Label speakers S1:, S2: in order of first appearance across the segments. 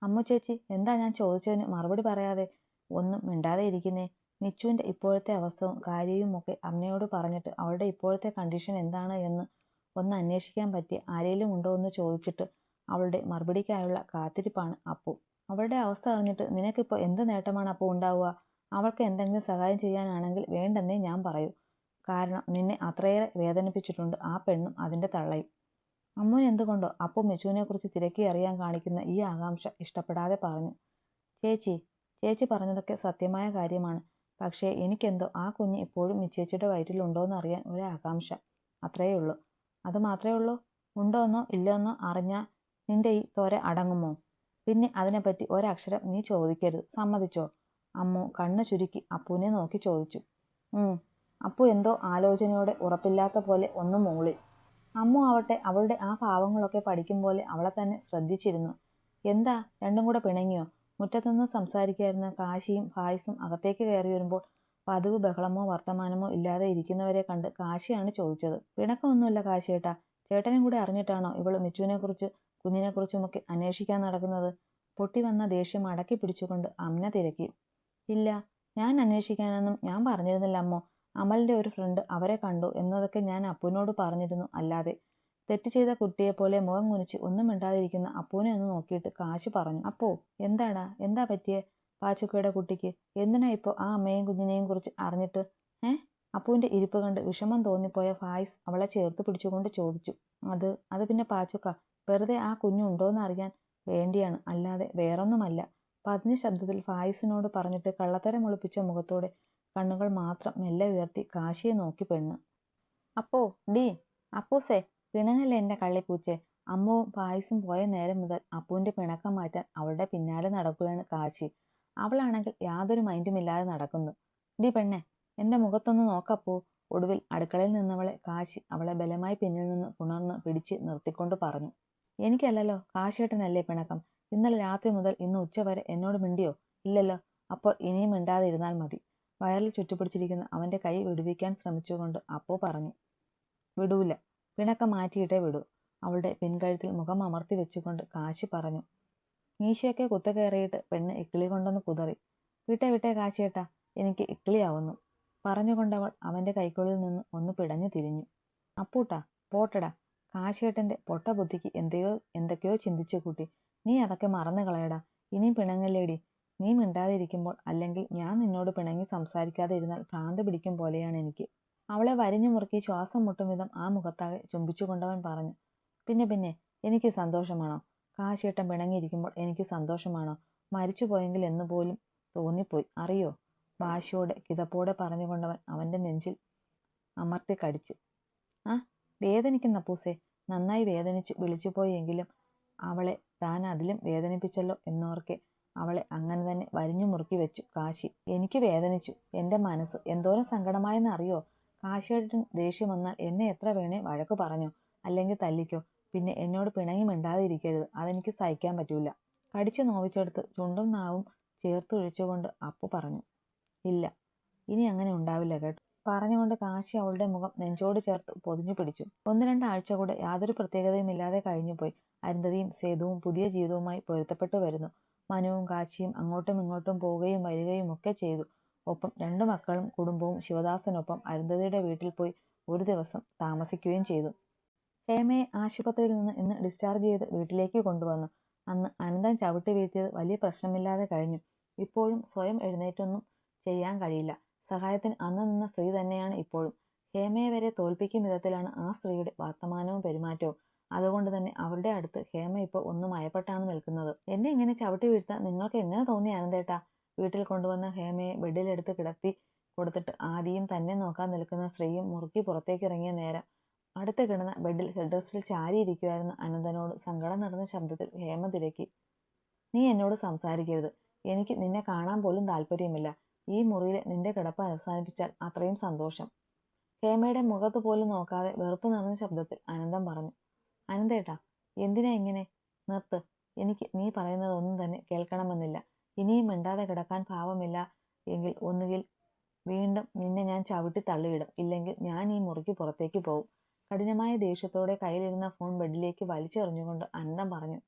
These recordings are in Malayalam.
S1: അമ്മു ചേച്ചി, എന്താ ഞാൻ ചോദിച്ചതിന് മറുപടി പറയാതെ ഒന്നും മിണ്ടാതെ ഇരിക്കുന്നേ? മിച്ചുവിൻ്റെ ഇപ്പോഴത്തെ അവസ്ഥയും കാര്യവും ഒക്കെ അമ്മയോട് പറഞ്ഞിട്ട് അവളുടെ ഇപ്പോഴത്തെ കണ്ടീഷൻ എന്താണ് എന്ന് ഒന്ന് അന്വേഷിക്കാൻ പറ്റി ആരെങ്കിലും ഉണ്ടോ എന്ന് ചോദിച്ചിട്ട് അവളുടെ മറുപടിക്കായുള്ള കാത്തിരിപ്പാണ് അപ്പു. അവളുടെ അവസ്ഥ അറിഞ്ഞിട്ട് നിനക്കിപ്പോൾ എന്ത് നേട്ടമാണ് അപ്പോൾ ഉണ്ടാവുക? അവൾക്ക് എന്തെങ്കിലും സഹായം ചെയ്യാനാണെങ്കിൽ വേണ്ടെന്നേ ഞാൻ പറയൂ. കാരണം നിന്നെ അത്രയേറെ വേദനിപ്പിച്ചിട്ടുണ്ട് ആ പെണ്ണും അതിൻ്റെ തള്ളയും. അമ്മുവിന് എന്തുകൊണ്ടോ അപ്പു മിച്ചുവിനെക്കുറിച്ച് തിരക്കി അറിയാൻ കാണിക്കുന്ന ഈ ആകാംക്ഷ ഇഷ്ടപ്പെടാതെ പറഞ്ഞു. ചേച്ചി പറഞ്ഞതൊക്കെ സത്യമായ കാര്യമാണ്. പക്ഷേ എനിക്കെന്തോ ആ കുഞ്ഞ് ഇപ്പോഴും മിച്ചേച്ചിയുടെ വയറ്റിലുണ്ടോയെന്ന് അറിയാൻ ഒരാകാംക്ഷ. അത്രയേ ഉള്ളൂ. അത് മാത്രമേ ഉള്ളൂ? ഉണ്ടോയെന്നോ ഇല്ലെന്നോ അറിഞ്ഞാൽ നിന്റെ ഈ ത്വര അടങ്ങുമോ? പിന്നെ അതിനെപ്പറ്റി ഒരക്ഷരം നീ ചോദിക്കരുത്. സമ്മതിച്ചോ? അമ്മു കണ്ണു ചുരുക്കി അപ്പുവിനെ നോക്കി ചോദിച്ചു. അപ്പു എന്തോ ആലോചനയോടെ ഉറപ്പില്ലാത്ത പോലെ ഒന്ന് മൂളി. അമ്മു ആവട്ടെ അവളുടെ ആ ഭാവങ്ങളൊക്കെ പഠിക്കും പോലെ അവളെ തന്നെ ശ്രദ്ധിച്ചിരുന്നു. എന്താ, രണ്ടും കൂടെ പിണങ്ങിയോ? മുറ്റത്തുനിന്ന് സംസാരിക്കായിരുന്ന കാശിയും ഫായിസും അകത്തേക്ക് കയറി വരുമ്പോൾ പതിവ് ബഹളമോ വർത്തമാനമോ ഇല്ലാതെ ഇരിക്കുന്നവരെ കണ്ട് കാശിയാണ് ചോദിച്ചത്. പിണക്കമൊന്നുമില്ല കാശിയേട്ടാ. ചേട്ടനും കൂടെ അറിഞ്ഞിട്ടാണോ ഇവള് മിച്ചുവിനെക്കുറിച്ച് കുഞ്ഞിനെക്കുറിച്ചുമൊക്കെ അന്വേഷിക്കാൻ നടക്കുന്നത്? പൊട്ടി വന്ന ദേഷ്യം അടക്കി പിടിച്ചുകൊണ്ട് അമ്ന തിരക്കി. ഇല്ല, ഞാൻ അന്വേഷിക്കാനൊന്നും ഞാൻ പറഞ്ഞിരുന്നില്ല അമ്മോ. അമലിൻ്റെ ഒരു ഫ്രണ്ട് അവരെ കണ്ടു എന്നതൊക്കെ ഞാൻ അപ്പുവിനോട് പറഞ്ഞിരുന്നു. അല്ലാതെ. തെറ്റ് ചെയ്ത കുട്ടിയെപ്പോലെ മുഖം കുനിച്ച് ഒന്നും മിണ്ടാതിരിക്കുന്ന അപ്പുവിനെ ഒന്ന് നോക്കിയിട്ട് കാശി പറഞ്ഞു. അപ്പോ എന്താടാ, എന്താ പറ്റിയേ പാച്ചുക്കയുടെ കുട്ടിക്ക്? എന്തിനാ ഇപ്പോൾ ആ അമ്മയെയും കുഞ്ഞിനെയും കുറിച്ച് അറിഞ്ഞിട്ട്? അപ്പുവിൻ്റെ ഇരിപ്പ് കണ്ട് വിഷമം തോന്നിപ്പോയ ഫായിസ് അവളെ ചേർത്ത് പിടിച്ചുകൊണ്ട് ചോദിച്ചു. അത് പിന്നെ പാച്ചുക്ക, വെറുതെ ആ കുഞ്ഞുണ്ടോയെന്ന് അറിയാൻ വേണ്ടിയാണ്, അല്ലാതെ വേറൊന്നുമല്ല. പതിഞ്ഞ ശബ്ദത്തിൽ ഫായിസിനോട് പറഞ്ഞിട്ട് കള്ളത്തരം ഒളിപ്പിച്ച മുഖത്തോടെ കണ്ണുകൾ മാത്രം മെല്ലെ ഉയർത്തി കാശിയെ നോക്കി പെണ്ണ്. അപ്പോ അപ്പൂസേ, പിണങ്ങല്ലേ എൻ്റെ കള്ളിപ്പൂച്ചെ. അമ്മുവും ഫായിസും പോയ നേരം മുതൽ അപ്പുവിൻ്റെ പിണക്കം മാറ്റാൻ അവളുടെ പിന്നാലെ നടക്കുകയാണ് കാശി. അവളാണെങ്കിൽ യാതൊരു മൈൻഡുമില്ലാതെ നടക്കുന്നു. പെണ്ണെ, എൻ്റെ മുഖത്തൊന്ന് നോക്കപ്പോ. ഒടുവിൽ അടുക്കളയിൽ നിന്നവളെ കാശി അവളെ ബലമായി പിന്നിൽ നിന്ന് പുണർന്ന് പിടിച്ച് നിർത്തിക്കൊണ്ട് പറഞ്ഞു. എനിക്കല്ലല്ലോ, കാശിയേട്ടനല്ലേ പിണക്കം. ഇന്നലെ രാത്രി മുതൽ ഇന്ന് ഉച്ചവരെ എന്നോട് മിണ്ടിയോ? ഇല്ലല്ലോ. അപ്പോൾ ഇനിയും മിണ്ടാതിരുന്നാൽ മതി. വയറിൽ ചുറ്റുപിടിച്ചിരിക്കുന്ന അവൻ്റെ കൈ വിടുവിക്കാൻ ശ്രമിച്ചുകൊണ്ട് അപ്പു പറഞ്ഞു. വിടൂല, പിണക്കം മാറ്റിയിട്ടേ വിടൂ. അവളുടെ പിൻകഴുത്തിൽ മുഖം അമർത്തി വെച്ചുകൊണ്ട് കാശി പറഞ്ഞു. മീശയൊക്കെ കുത്തകയറിയിട്ട് പെണ്ണ് ഇക്കിളി കൊണ്ടൊന്ന് കുതറി. വിട്ടേ കാശിയേട്ടാ, എനിക്ക് ഇക്കിളിയാവുന്നു പറഞ്ഞുകൊണ്ടവൾ അവൻ്റെ കൈക്കുള്ളിൽ നിന്ന് ഒന്ന് പിടഞ്ഞു തിരിഞ്ഞു. അപ്പൂട്ടാ, പോട്ടടാ. കാശിയേട്ടൻ്റെ പൊട്ട ബുദ്ധിക്ക് എന്തൊക്കെയോ ചിന്തിച്ചു കൂട്ടി. നീ അതൊക്കെ മറന്നു കളയടാ. ഇനിയും പിണങ്ങല്ലേടി. നീ മിണ്ടാതിരിക്കുമ്പോൾ, അല്ലെങ്കിൽ ഞാൻ നിന്നോട് പിണങ്ങി സംസാരിക്കാതെ ഇരുന്നാൽ ഭ്രാന്ത് പിടിക്കും പോലെയാണ് എനിക്ക്. അവളെ വരിഞ്ഞു മുറുക്കി ശ്വാസം മുട്ടും വിധം ആ മുഖത്താകെ ചുംബിച്ചുകൊണ്ടവൻ പറഞ്ഞു. പിന്നെ എനിക്ക് സന്തോഷമാണോ? കാശിയേട്ടൻ പിണങ്ങിയിരിക്കുമ്പോൾ എനിക്ക് സന്തോഷമാണോ? മരിച്ചുപോയെങ്കിൽ എന്ന് പോലും തോന്നിപ്പോയി അറിയോ? വാശിയോടെ കിതപ്പോടെ പറഞ്ഞുകൊണ്ടവൻ അവൻ്റെ നെഞ്ചിൽ അമർത്തി കടിച്ചു. വേദനിക്കുന്ന പൂസേ. നന്നായി വേദനിച്ചു വിളിച്ചുപോയി എങ്കിലും അവളെ താൻ അതിലും വേദനിപ്പിച്ചല്ലോ എന്നോർക്കെ അവളെ അങ്ങനെ തന്നെ വരിഞ്ഞു മുറുക്കി വെച്ചു കാശി. എനിക്ക് വേദനിച്ചു. എൻ്റെ മനസ്സ് എന്തോരം സങ്കടമായെന്ന് അറിയോ? കാശിയേട്ടൻ ദേഷ്യം വന്നാൽ എന്നെ എത്ര വേണേ വഴക്ക് പറഞ്ഞോ, അല്ലെങ്കിൽ തല്ലിക്കോ. പിന്നെ എന്നോട് പിണങ്ങി മിണ്ടാതിരിക്കരുത്. അതെനിക്ക് സഹിക്കാൻ പറ്റൂല. കടിച്ചു നോവിച്ചെടുത്ത് ചുണ്ടും നാവും ചേർത്തൊഴിച്ചുകൊണ്ട് അപ്പു പറഞ്ഞു. ഇല്ല, ഇനി അങ്ങനെ ഉണ്ടാവില്ല കേട്ടോ. പറഞ്ഞുകൊണ്ട് കാശി അവളുടെ മുഖം നെഞ്ചോട് ചേർത്ത് പൊതിഞ്ഞു പിടിച്ചു. 1-2 ആഴ്ച കൂടെ യാതൊരു പ്രത്യേകതയുമില്ലാതെ കഴിഞ്ഞുപോയി. അരുന്ധതിയും സേതുവും പുതിയ ജീവിതവുമായി പൊരുത്തപ്പെട്ടു വരുന്നു. മനുവും കാശിയും അങ്ങോട്ടും ഇങ്ങോട്ടും പോവുകയും വരികയും ഒക്കെ ചെയ്തു. ഒപ്പം 2 മക്കളും കുടുംബവും ശിവദാസനൊപ്പം അരുന്ധതിയുടെ വീട്ടിൽ പോയി ഒരു ദിവസം താമസിക്കുകയും ചെയ്തു. ഹേമയെ ആശുപത്രിയിൽ നിന്ന് ഇന്ന് ഡിസ്ചാർജ് ചെയ്ത് വീട്ടിലേക്ക് കൊണ്ടുവന്നു. അന്ന് അനന്തൻ ചവിട്ടി വീഴ്ത്തിയത് വലിയ പ്രശ്നമില്ലാതെ കഴിഞ്ഞു. ഇപ്പോഴും സ്വയം എഴുന്നേറ്റൊന്നും ചെയ്യാൻ കഴിയില്ല. സഹായത്തിന് അന്ന് നിന്ന സ്ത്രീ തന്നെയാണ് ഇപ്പോഴും. ഹേമയെ വരെ തോൽപ്പിക്കും വിധത്തിലാണ് ആ സ്ത്രീയുടെ വർത്തമാനവും പെരുമാറ്റവും. അതുകൊണ്ട് തന്നെ അവരുടെ അടുത്ത് ഹേമ ഇപ്പോൾ ഒന്ന് മയപ്പെട്ടാണ് നിൽക്കുന്നത്. എന്നെ ഇങ്ങനെ ചവിട്ടി വീഴ്ത്താൻ നിങ്ങൾക്ക് എങ്ങനെ തോന്നി അനന്തേട്ടാ? വീട്ടിൽ കൊണ്ടുവന്ന ഹേമയെ ബെഡിലെടുത്ത് കിടത്തി കൊടുത്തിട്ട് ആദിയും തന്നെ നോക്കാൻ നിൽക്കുന്ന സ്ത്രീയും മുറുക്കി പുറത്തേക്ക് ഇറങ്ങിയ നേരം അടുത്ത് കിടന്ന ബെഡിൽ ഹെഡ് റെസ്റ്റിൽ ചാരിയിരിക്കുമായിരുന്ന അനന്തനോട് സങ്കടം നിറഞ്ഞ ശബ്ദത്തിൽ ഹേമ തിരക്കി. നീ എന്നോട് സംസാരിക്കരുത്. എനിക്ക് നിന്നെ കാണാൻ പോലും താല്പര്യമില്ല. ഈ മുറിയിലെ നിന്റെ കിടപ്പ് അവസാനിപ്പിച്ചാൽ അത്രയും സന്തോഷം. ഹേമയുടെ മുഖത്ത് പോലും നോക്കാതെ വെറുപ്പ് നിറഞ്ഞ ശബ്ദത്തിൽ അനന്തൻ പറഞ്ഞു. അനന്തേട്ടാ, എന്തിനാ ഇങ്ങനെ? നിർത്ത്. എനിക്ക് നീ പറയുന്നതൊന്നും തന്നെ കേൾക്കണമെന്നില്ല. ഇനിയും മിണ്ടാതെ കിടക്കാൻ ഭാവമില്ല എങ്കിൽ ഒന്നുകിൽ വീണ്ടും നിന്നെ ഞാൻ ചവിട്ടി തള്ളിയിടും, ഇല്ലെങ്കിൽ ഞാൻ ഈ മുറിക്ക് പുറത്തേക്ക് പോകും. കഠിനമായ ദേഷ്യത്തോടെ കയ്യിലിരുന്ന ഫോൺ ബെഡിലേക്ക് വലിച്ചെറിഞ്ഞുകൊണ്ട് അനന്തൻ പറഞ്ഞു.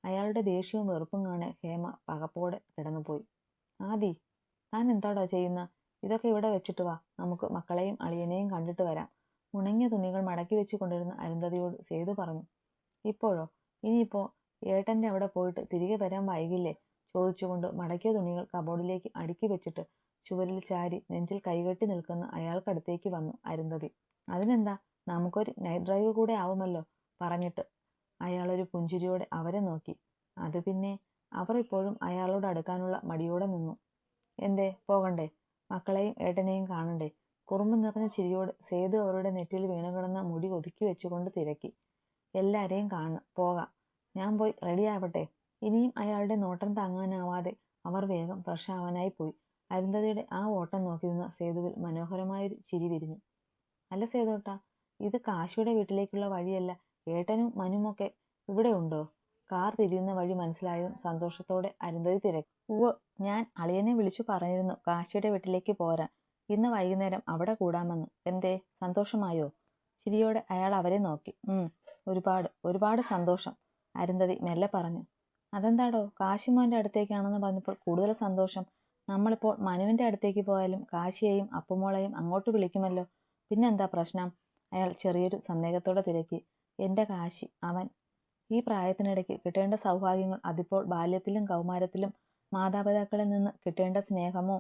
S1: അയാളുടെ ദേഷ്യവും വെറുപ്പും കാണെ ഹേമ പകപ്പോടെ കിടന്നുപോയി. ആദി, താൻ എന്താടാ ചെയ്യുന്ന? ഇതൊക്കെ ഇവിടെ വെച്ചിട്ട് വാ, നമുക്ക് മക്കളെയും അളിയനെയും കണ്ടിട്ട് വരാം. ഉണങ്ങിയ തുണികൾ മടക്കി വെച്ച് കൊണ്ടിരുന്ന അരുന്ധതിയോട് സേതു പറഞ്ഞു. ഇപ്പോഴോ? ഇനിയിപ്പോ ഏട്ടന്റെ അവിടെ പോയിട്ട് തിരികെ വരാൻ വൈകില്ലേ? ചോദിച്ചുകൊണ്ട് മടക്കിയ തുണികൾ കബോർഡിലേക്ക് അടുക്കി വെച്ചിട്ട് ചുവരിൽ ചാരി നെഞ്ചിൽ കൈകെട്ടി നിൽക്കുന്ന അയാൾക്കടുത്തേക്ക് വന്നു അരുന്ധതി. അതിനെന്താ, നമുക്കൊരു നൈറ്റ് ഡ്രൈവ് കൂടെ ആവുമല്ലോ, പറഞ്ഞിട്ട് അയാളൊരു പുഞ്ചിരിയോടെ അവരെ നോക്കി. അത് പിന്നെ അവർ ഇപ്പോഴും അയാളോട് അടുക്കാനുള്ള മടിയോടെ നിന്നു. എന്തേ, പോകണ്ടേ? മക്കളെയും ഏട്ടനെയും കാണണ്ടേ? കുറുമ്പ് നിറഞ്ഞ ചിരിയോട് സേതു അവരുടെ നെറ്റിൽ വീണുകിടന്ന മുടി ഒതുക്കി വെച്ചുകൊണ്ട് തിരക്കി. എല്ലാരെയും പോകാം, ഞാൻ പോയി റെഡിയാവട്ടെ. ഇനിയും അയാളുടെ നോട്ടം താങ്ങാനാവാതെ അവർ വേഗം ഫ്രഷ് ആവാനായി പോയി. അരുന്ധതിയുടെ ആ ഓട്ടം നോക്കി നിന്ന സേതുവിൽ മനോഹരമായൊരു ചിരി വിരിഞ്ഞു. അല്ല സേതുട്ടാ, ഇത് കാശിയുടെ വീട്ടിലേക്കുള്ള വഴിയല്ല. ഏട്ടനും മനുമൊക്കെ ഇവിടെ ഉണ്ടോ? കാർ തിരിയുന്ന വഴി മനസ്സിലായതും സന്തോഷത്തോടെ അരുന്ധതി തിരക്കി. ഉവ്വ്, ഞാൻ അളിയനെ വിളിച്ചു പറഞ്ഞിരുന്നു കാശിയുടെ വീട്ടിലേക്ക് പോരാൻ. ഇന്ന് വൈകുന്നേരം അവിടെ കൂടാമെന്ന്. എന്തേ, സന്തോഷമായോ? ചിരിയോടെ അയാൾ അവരെ നോക്കി. ഒരുപാട് ഒരുപാട് സന്തോഷം, അരുന്ധതി മെല്ലെ പറഞ്ഞു. അതെന്താടോ, കാശിമോന്റെ അടുത്തേക്കാണെന്ന് പറഞ്ഞപ്പോൾ കൂടുതൽ സന്തോഷം? നമ്മളിപ്പോൾ മനുവിന്റെ അടുത്തേക്ക് പോയാലും കാശിയെയും അപ്പുമോളെയും അങ്ങോട്ട് വിളിക്കുമല്ലോ, പിന്നെന്താ പ്രശ്നം? അയാൾ ചെറിയൊരു സന്ദേഹത്തോടെ തിരക്കി. എന്റെ കാശി, അവൻ ഈ പ്രായത്തിനിടയ്ക്ക് കിട്ടേണ്ട സൗഭാഗ്യങ്ങൾ അതിപ്പോൾ ബാല്യത്തിലും കൗമാരത്തിലും മാതാപിതാക്കളിൽ നിന്ന് കിട്ടേണ്ട സ്നേഹമോ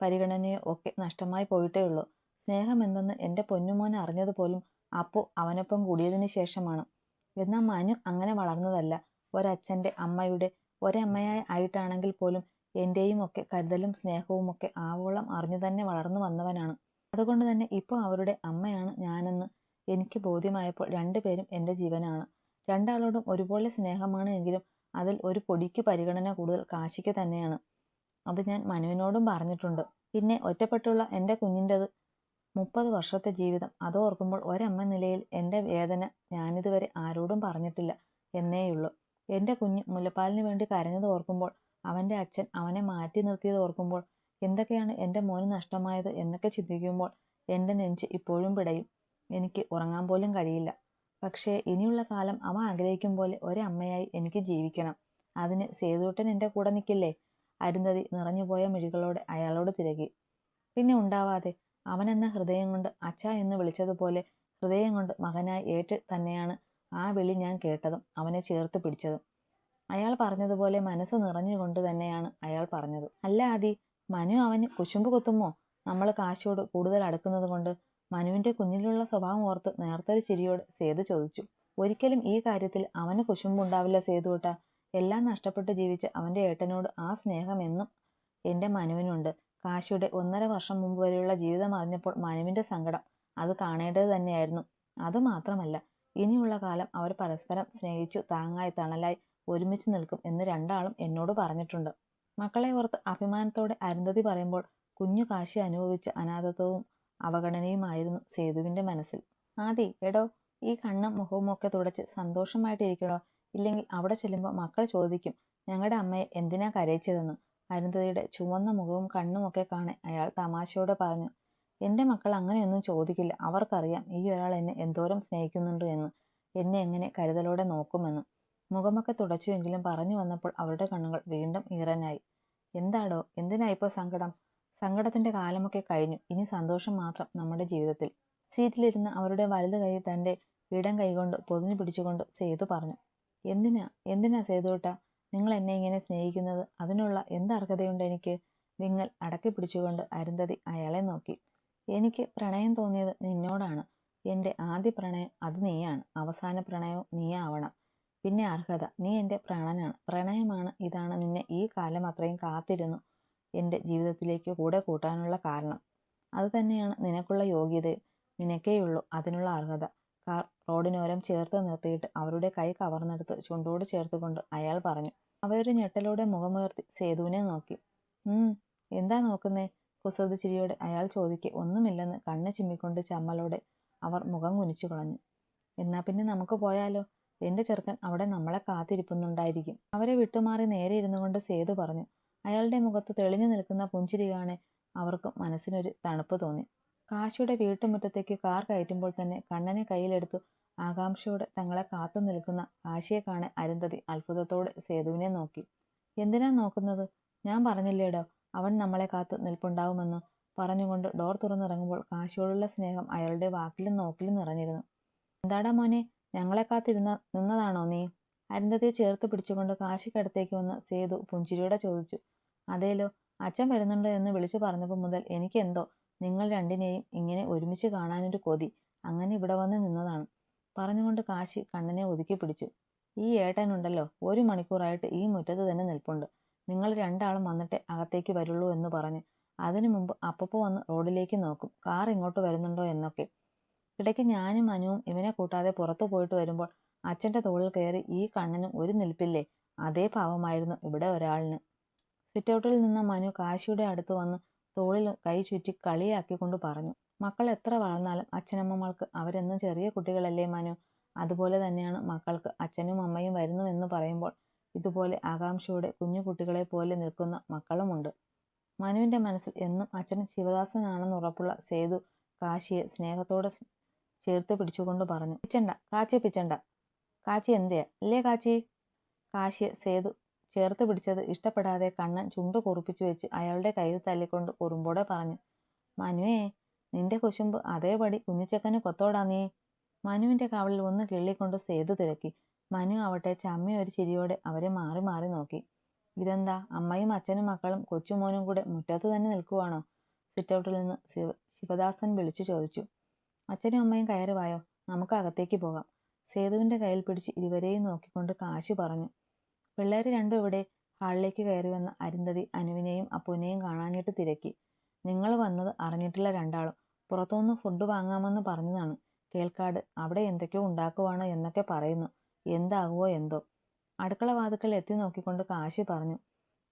S1: പരിഗണനയോ ഒക്കെ നഷ്ടമായി പോയിട്ടേ ഉള്ളൂ. സ്നേഹം എന്തെന്ന് എൻ്റെ പൊന്നുമോനെ അറിഞ്ഞതുപോലും അപ്പു അവനൊപ്പം കൂടിയതിന് ശേഷമാണ്. എന്നാൽ മനു അങ്ങനെ വളർന്നതല്ല. ഒരച്ഛൻ്റെ അമ്മയുടെ ഒരമ്മയായി ആയിട്ടാണെങ്കിൽ പോലും എൻ്റെയും ഒക്കെ കരുതലും സ്നേഹവും ഒക്കെ ആവോളം അറിഞ്ഞു തന്നെ വളർന്നു വന്നവനാണ്. അതുകൊണ്ട് തന്നെ ഇപ്പോൾ അവരുടെ അമ്മയാണ് ഞാനെന്ന് എനിക്ക് ബോധ്യമായപ്പോൾ രണ്ടുപേരും എൻ്റെ ജീവനാണ്. രണ്ടാളോടും ഒരുപോലെ സ്നേഹമാണ് എങ്കിലും അതിൽ ഒരു പൊടിക്ക് പരിഗണന കൂടുതൽ കാശിക്ക് തന്നെയാണ്. അത് ഞാൻ മനുവിനോടും പറഞ്ഞിട്ടുണ്ട്. പിന്നെ ഒറ്റപ്പെട്ടുള്ള എൻ്റെ കുഞ്ഞിൻ്റെത് 30 വർഷത്തെ ജീവിതം, അതോർക്കുമ്പോൾ ഒരമ്മ നിലയിൽ എൻ്റെ വേദന ഞാനിതുവരെ ആരോടും പറഞ്ഞിട്ടില്ല എന്നേയുള്ളൂ. എൻ്റെ കുഞ്ഞ് മുലപ്പാലിന് വേണ്ടി കരഞ്ഞത് ഓർക്കുമ്പോൾ, അവൻ്റെ അച്ഛൻ അവനെ മാറ്റി നിർത്തിയത് ഓർക്കുമ്പോൾ, എന്തൊക്കെയാണ് എൻ്റെ മോന് നഷ്ടമായത് എന്നൊക്കെ ചിന്തിക്കുമ്പോൾ എൻ്റെ നെഞ്ച് ഇപ്പോഴും പിടയും. എനിക്ക് ഉറങ്ങാൻ പോലും കഴിയില്ല. പക്ഷേ ഇനിയുള്ള കാലം അവൻ ആഗ്രഹിക്കും പോലെ ഒരമ്മയായി എനിക്ക് ജീവിക്കണം. അതിന് സേതുട്ടൻ എൻ്റെ കൂടെ നിൽക്കില്ലേ? അരുന്ധതി നിറഞ്ഞുപോയ മിഴികളോടെ അയാളോട് തിരക്കി. പിന്നെ ഉണ്ടാവാതെ, അവനെന്ന ഹൃദയം കൊണ്ട് അച്ഛ എന്ന് വിളിച്ചതുപോലെ ഹൃദയം കൊണ്ട് മകനായി ഏറ്റ് തന്നെയാണ് ആ വിളി ഞാൻ കേട്ടതും അവനെ ചേർത്ത് പിടിച്ചതും. അയാൾ പറഞ്ഞതുപോലെ മനസ്സ് നിറഞ്ഞുകൊണ്ട് തന്നെയാണ് അയാൾ പറഞ്ഞത്. അല്ല ആദി, മനു അവന് കുശുമ്പ് കുത്തുമോ നമ്മൾ കാശിയോട് കൂടുതൽ അടുക്കുന്നത് കൊണ്ട്? മനുവിൻ്റെ കുഞ്ഞിലുള്ള സ്വഭാവം ഓർത്ത് നേർത്തൊരു ചിരിയോട് സേതു ചോദിച്ചു. ഒരിക്കലും ഈ കാര്യത്തിൽ അവന് കുശുമ്പുണ്ടാവില്ല സേതുട്ടാ. എല്ലാം നഷ്ടപ്പെട്ട് ജീവിച്ച അവൻ്റെ ഏട്ടനോട് ആ സ്നേഹം എന്നും എൻ്റെ മനുവിനുണ്ട്. കാശിയുടെ 1.5 വർഷം മുമ്പ് വരെയുള്ള ജീവിതം അറിഞ്ഞപ്പോൾ മനുവിൻ്റെ സങ്കടം അത് കാണേണ്ടത് തന്നെയായിരുന്നു. അതുമാത്രമല്ല, ഇനിയുള്ള കാലം അവർ പരസ്പരം സ്നേഹിച്ചു താങ്ങായി തണലായി ഒരുമിച്ച് നിൽക്കും എന്ന് രണ്ടാളും എന്നോട് പറഞ്ഞിട്ടുണ്ട്. മക്കളെ ഓർത്ത് അഭിമാനത്തോടെ അരുന്ധതി പറയുമ്പോൾ കുഞ്ഞു കാശി അനുഭവിച്ച അനാഥത്വവും അവഗണനയുമായിരുന്നു സേതുവിൻ്റെ മനസ്സിൽ. ആദി, എടോ, ഈ കണ്ണും മുഖവും ഒക്കെ തുടച്ച് സന്തോഷമായിട്ടിരിക്കണോ? ഇല്ലെങ്കിൽ അവിടെ ചെല്ലുമ്പോൾ മക്കൾ ചോദിക്കും ഞങ്ങളുടെ അമ്മയെ എന്തിനാ കരയിച്ചതെന്ന്. അരുന്ധതിയുടെ ചുവന്ന മുഖവും കണ്ണുമൊക്കെ കാണെ അയാൾ തമാശയോടെ പറഞ്ഞു. എൻ്റെ മക്കൾ അങ്ങനെയൊന്നും ചോദിക്കില്ല. അവർക്കറിയാം ഈ ഒരാൾ എന്നെ എന്തോരം സ്നേഹിക്കുന്നുണ്ട് എന്ന്, എന്നെ എങ്ങനെ കരുതലോടെ നോക്കുമെന്ന്. മുഖമൊക്കെ തുടച്ചുവെങ്കിലും പറഞ്ഞു വന്നപ്പോൾ അവരുടെ കണ്ണുകൾ വീണ്ടും ഈറനായി. എന്താടോ, എന്തിനാ ഇപ്പോൾ സങ്കടം? സങ്കടത്തിൻ്റെ കാലമൊക്കെ കഴിഞ്ഞു. ഇനി സന്തോഷം മാത്രം നമ്മുടെ ജീവിതത്തിൽ. സീറ്റിലിരുന്ന് അവരുടെ വലത് കൈ തൻ്റെ ഇടം കൈകൊണ്ട് പൊതിഞ്ഞു പിടിച്ചുകൊണ്ട് സേതു പറഞ്ഞു. എന്തിനാ സേതുട്ടാ നിങ്ങൾ എന്നെ ഇങ്ങനെ സ്നേഹിക്കുന്നത്? അതിനുള്ള എന്ത് അർഹതയുണ്ട് എനിക്ക്? വിങ്ങൽ അടക്കി പിടിച്ചുകൊണ്ട് അരുന്ധതി അയാളെ നോക്കി. എനിക്ക് പ്രണയം തോന്നിയത് നിന്നോടാണ്. എൻ്റെ ആദ്യ പ്രണയം അത് നീയാണ്. അവസാന പ്രണയവും നീ ആവണം. പിന്നെ അർഹത, നീ എൻ്റെ പ്രാണനാണ്. പ്രണയമാണ് ഇതാണ് നിന്നെ ഈ കാലം അത്രയും കാത്തിരുന്നു എൻ്റെ ജീവിതത്തിലേക്ക് കൂടെ കൂട്ടാനുള്ള കാരണം. അത് തന്നെയാണ് നിനക്കുള്ള യോഗ്യതയും. നിനക്കേയുള്ളൂ അതിനുള്ള അർഹത. കാർ റോഡിനോരം ചേർത്ത് നിർത്തിയിട്ട് അവരുടെ കൈ കവർന്നെടുത്ത് ചുണ്ടോട് ചേർത്തുകൊണ്ട് അയാൾ പറഞ്ഞു. അവരൊരു ഞെട്ടലോടെ മുഖമുയർത്തി സേതുവിനെ നോക്കി. എന്താ നോക്കുന്നേ? കുസൃതി ചിരിയോടെ അയാൾ ചോദിക്കെ ഒന്നുമില്ലെന്ന് കണ്ണ് ചിമ്മിക്കൊണ്ട് ചമ്മലോടെ അവർ മുഖം കുനിച്ചു കളഞ്ഞു. എന്നാ പിന്നെ നമുക്ക് പോയാലോ? എൻ്റെ ചെറുക്കൻ അവിടെ നമ്മളെ കാത്തിരിപ്പുന്നുണ്ടായിരിക്കും. അവരെ വിട്ടുമാറി നേരെ ഇരുന്നു കൊണ്ട് സേതു പറഞ്ഞു. അയാളുടെ മുഖത്ത് തെളിഞ്ഞു നിൽക്കുന്ന പുഞ്ചിരി കാണെ അവർക്കും മനസ്സിനൊരു തണുപ്പ് തോന്നി. കാശിയുടെ വീട്ടുമുറ്റത്തേക്ക് കാർ കയറ്റുമ്പോൾ തന്നെ കണ്ണനെ കയ്യിലെടുത്തു ആകാംക്ഷയോടെ തങ്ങളെ കാത്തു നിൽക്കുന്ന കാശിയെ കാണാൻ അരുന്ധതി അത്ഭുതത്തോടെ സേതുവിനെ നോക്കി. എന്തിനാ നോക്കുന്നത്? ഞാൻ പറഞ്ഞില്ലേടോ അവൻ നമ്മളെ കാത്ത് നിൽപ്പുണ്ടാവുമെന്ന്. പറഞ്ഞുകൊണ്ട് ഡോർ തുറന്നിറങ്ങുമ്പോൾ കാശിയോടുള്ള സ്നേഹം അയാളുടെ വാക്കിലും നോക്കിലും നിറഞ്ഞിരുന്നു. എന്താടാ മോനെ, ഞങ്ങളെ നിന്നതാണോ നീ? അരുന്ധതിയെ ചേർത്ത് പിടിച്ചുകൊണ്ട് കാശിക്കടുത്തേക്ക് വന്ന് സേതു പുഞ്ചിരിയോടെ ചോദിച്ചു. അതേലോ, അച്ഛൻ വരുന്നുണ്ടോ എന്ന് വിളിച്ചു പറഞ്ഞപ്പോൾ മുതൽ എനിക്കെന്തോ നിങ്ങൾ രണ്ടിനെയും ഇങ്ങനെ ഒരുമിച്ച് കാണാനൊരു കൊതി. അങ്ങനെ ഇവിടെ വന്ന് നിന്നതാണ്. പറഞ്ഞുകൊണ്ട് കാശി കണ്ണനെ ഒതുക്കി പിടിച്ചു. ഈ ഏട്ടനുണ്ടല്ലോ, 1 മണിക്കൂറായിട്ട് ഈ മുറ്റത്ത് തന്നെ നിൽപ്പുണ്ട്. നിങ്ങൾ രണ്ടാളും വന്നിട്ടേ അകത്തേക്ക് വരുള്ളൂ എന്ന് പറഞ്ഞ്. അതിനു മുമ്പ് അപ്പപ്പോ വന്ന് റോഡിലേക്ക് നോക്കും, കാർ ഇങ്ങോട്ട് വരുന്നുണ്ടോ എന്നൊക്കെ. ഇടയ്ക്ക് ഞാനും മനുവും ഇവനെ കൂട്ടാതെ പുറത്തു പോയിട്ട് വരുമ്പോൾ അച്ഛൻ്റെ തോളിൽ കയറി ഈ കണ്ണനും ഒരു നിൽപ്പില്ലേ, അതേ ഭാവമായിരുന്നു ഇവിടെ ഒരാളിന്. സിറ്റൗട്ടിൽ നിന്ന മനു കാശിയുടെ അടുത്ത് വന്ന് തോളിൽ കൈ ചുറ്റി കളിയാക്കിക്കൊണ്ട് പറഞ്ഞു. മക്കൾ എത്ര വളർന്നാലും അച്ഛനമ്മമാർക്ക് അവരെന്നും ചെറിയ കുട്ടികളല്ലേ മനു? അതുപോലെ തന്നെയാണ് മക്കൾക്ക് അച്ഛനും അമ്മയും വരുന്നുവെന്ന് പറയുമ്പോൾ ഇതുപോലെ ആകാംക്ഷയോടെ കുഞ്ഞു കുട്ടികളെ പോലെ നിൽക്കുന്ന മക്കളുമുണ്ട്. മനുവിൻ്റെ മനസ്സിൽ എന്നും അച്ഛൻ ശിവദാസനാണെന്ന് ഉറപ്പുള്ള സേതു കാശിയെ സ്നേഹത്തോടെ ചേർത്ത് പിടിച്ചുകൊണ്ട് പറഞ്ഞു. പിച്ചണ്ട, കാച്ചി പിച്ചണ്ട. കാച്ചി എന്തെയാ അല്ലേ കാച്ചി? കാശിയെ സേതു ചേർത്ത് പിടിച്ചത് ഇഷ്ടപ്പെടാതെ കണ്ണൻ ചുണ്ടു കുറിപ്പിച്ചു വെച്ച് അയാളുടെ കയ്യിൽ തല്ലിക്കൊണ്ട് കുറുമ്പോടെ പറഞ്ഞു. മനുവേ, നിന്റെ കുശുമ്പ് അതേപടി കുഞ്ഞിച്ചക്കന് കൊത്തോടാ നീ. മനുവിൻ്റെ കവളിൽ ഒന്ന് കിള്ളിക്കൊണ്ട് സേതു തിരക്കി. മനു ആവട്ടെ ചമ്മി ഒരു ചിരിയോടെ അവരെ മാറി മാറി നോക്കി. ഇതെന്താ, അമ്മയും അച്ഛനും മക്കളും കൊച്ചുമോനും കൂടെ മുറ്റത്ത് തന്നെ നിൽക്കുവാണോ? സിറ്റൗട്ടിൽ നിന്ന് ശിവദാസൻ വിളിച്ചു ചോദിച്ചു. അച്ഛനും അമ്മയും കയറി വായോ, നമുക്ക് അകത്തേക്ക് പോകാം. സേതുവിൻ്റെ കയ്യിൽ പിടിച്ച് ഇരുവരെയും നോക്കിക്കൊണ്ട് കാശി പറഞ്ഞു. പിള്ളേർ രണ്ടും ഇവിടെ. ഹാളിലേക്ക് കയറി വന്ന അരുന്ധതി അനുവിനെയും അപ്പുവിനെയും കാണാനായിട്ട് തിരക്കി. നിങ്ങൾ വന്നത് അറിഞ്ഞിട്ടില്ല രണ്ടാളും. പുറത്തുനിന്ന് ഫുഡ് വാങ്ങാമെന്ന് പറഞ്ഞതാണ്. കേൾക്കാട് അവിടെ എന്തൊക്കെയോ ഉണ്ടാക്കുവാണ് എന്നൊക്കെ പറയുന്നു. എന്താകുമോ എന്തോ. അടുക്കള വാതുക്കൽ എത്തി നോക്കിക്കൊണ്ട് കാശി പറഞ്ഞു.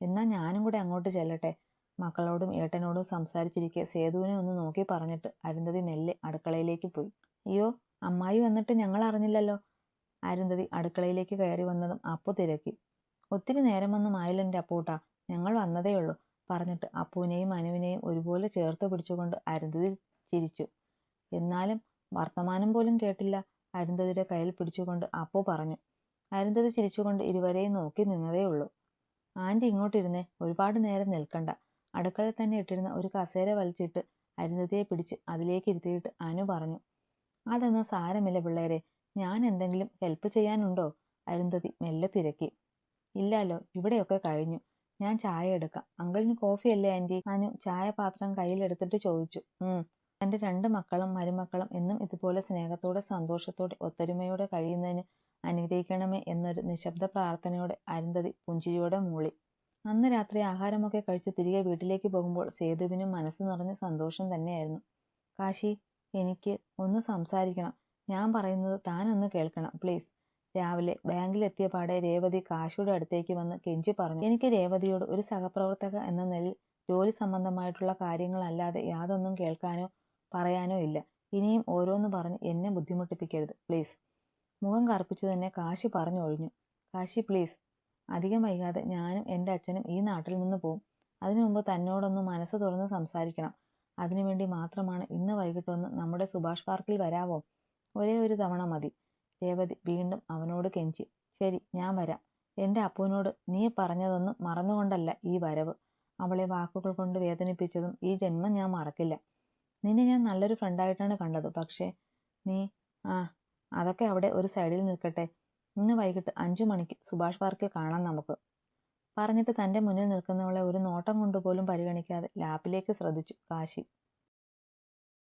S1: എന്നാൽ ഞാനും കൂടെ അങ്ങോട്ട് ചെല്ലട്ടെ. മക്കളോടും ഏട്ടനോടും സംസാരിച്ചിരിക്കെ സേതുവിനെ ഒന്ന് നോക്കി പറഞ്ഞിട്ട് അരുന്ധതി മെല്ലെ അടുക്കളയിലേക്ക് പോയി. അയ്യോ, അമ്മായി വന്നിട്ട് ഞങ്ങൾ അറിഞ്ഞില്ലല്ലോ. അരുന്ധതി അടുക്കളയിലേക്ക് കയറി വന്നതും അപ്പു തിരക്കി. ഒത്തിരി നേരമൊന്നും ആയില്ല എൻ്റെ അപ്പൂട്ടാ, ഞങ്ങൾ വന്നതേയുള്ളൂ പറഞ്ഞിട്ട് അപ്പുവിനെയും അനുവിനെയും ഒരുപോലെ ചേർത്ത് പിടിച്ചുകൊണ്ട് അരുന്ധതി ചിരിച്ചു. എന്നാലും വർത്തമാനം പോലും കേട്ടില്ല, അരുന്ധതിയുടെ കയ്യിൽ പിടിച്ചുകൊണ്ട് അപ്പു പറഞ്ഞു. അരുന്ധതി ചിരിച്ചുകൊണ്ട് ഇരുവരെയും നോക്കി നിന്നതേയുള്ളൂ. ആൻറ്റി ഇങ്ങോട്ടിരുന്നേ, ഒരുപാട് നേരം നിൽക്കണ്ട. അടുക്കളയിൽ തന്നെ ഇട്ടിരുന്ന ഒരു കസേര വലിച്ചിട്ട് അരുന്ധതിയെ പിടിച്ച് അതിലേക്ക് ഇരുത്തിയിട്ട് അനു പറഞ്ഞു. അതൊന്നും സാരമില്ല പിള്ളേരെ, ഞാൻ എന്തെങ്കിലും ഹെൽപ്പ് ചെയ്യാനുണ്ടോ? അരുന്ധതി മെല്ലെ തിരക്കി. ഇല്ലാലോ, ഇവിടെയൊക്കെ കഴിഞ്ഞു. ഞാൻ ചായ എടുക്കാം. അങ്കിളിന് കോഫിയല്ലേ ആൻറ്റി? അനു ചായ പാത്രം കയ്യിലെടുത്തിട്ട് ചോദിച്ചു. തൻ്റെ 2 മക്കളും മരുമക്കളും എന്നും ഇതുപോലെ സ്നേഹത്തോടെ സന്തോഷത്തോടെ ഒത്തൊരുമയോടെ കഴിയുന്നതിന് അനുഗ്രഹിക്കണമേ എന്നൊരു നിശബ്ദ പ്രാർത്ഥനയോടെ അരുന്ധതി പുഞ്ചിരിയോടെ മൂളി. അന്ന് രാത്രി ആഹാരമൊക്കെ കഴിച്ച് തിരികെ വീട്ടിലേക്ക് പോകുമ്പോൾ സേതുവിനും മനസ്സ് നിറഞ്ഞ സന്തോഷം തന്നെയായിരുന്നു. കാശി, എനിക്ക് ഒന്ന് സംസാരിക്കണം. ഞാൻ പറയുന്നത് താനൊന്ന് കേൾക്കണം പ്ലീസ്. രാവിലെ ബാങ്കിലെത്തിയ പാടെ രേവതി കാശിയുടെ അടുത്തേക്ക് വന്ന് കെഞ്ചി പറഞ്ഞു. എനിക്ക് രേവതിയോട് ഒരു സഹപ്രവർത്തക എന്ന നിലയിൽ ജോലി സംബന്ധമായിട്ടുള്ള കാര്യങ്ങളല്ലാതെ യാതൊന്നും കേൾക്കാനോ പറയാനോ ഇല്ല. ഇനിയും ഓരോന്ന് പറഞ്ഞ് എന്നെ ബുദ്ധിമുട്ടിപ്പിക്കരുത് പ്ലീസ്. മുഖം കറുപ്പിച്ചു തന്നെ കാശി പറഞ്ഞു ഒഴിഞ്ഞു. കാശി പ്ലീസ്, അധികം വൈകാതെ ഞാനും എൻ്റെ അച്ഛനും ഈ നാട്ടിൽ നിന്ന് പോവും. അതിനു മുമ്പ് തന്നോടൊന്ന് മനസ്സ് തുറന്ന് സംസാരിക്കണം. അതിനുവേണ്ടി മാത്രമാണ് ഇന്ന് വൈകിട്ടൊന്ന് നമ്മുടെ സുഭാഷ് പാർക്കിൽ വരാവോ? ഒരേ ഒരു തവണ മതി. രേവതി വീണ്ടും അവനോട് കെഞ്ചി. ശരി, ഞാൻ വരാം. എൻ്റെ അപ്പുവിനോട് നീ പറഞ്ഞതൊന്നും മറന്നുകൊണ്ടല്ല ഈ വരവ്. അവളെ വാക്കുകൾ കൊണ്ട് വേദനിപ്പിച്ചതും ഈ ജന്മം ഞാൻ മറക്കില്ല. നിന്നെ ഞാൻ നല്ലൊരു ഫ്രണ്ടായിട്ടാണ് കണ്ടത്. പക്ഷേ നീ അതൊക്കെ അവിടെ ഒരു സൈഡിൽ നിൽക്കട്ടെ. ഇന്ന് വൈകിട്ട് 5 മണിക്ക് സുഭാഷ് പാർക്കിൽ കാണാം നമുക്ക്. പറഞ്ഞിട്ട് തൻ്റെ മുന്നിൽ നിൽക്കുന്നവളെ ഒരു നോട്ടം കൊണ്ടുപോലും പരിഗണിക്കാതെ ലാപ്പിലേക്ക് ശ്രദ്ധിച്ചു കാശി.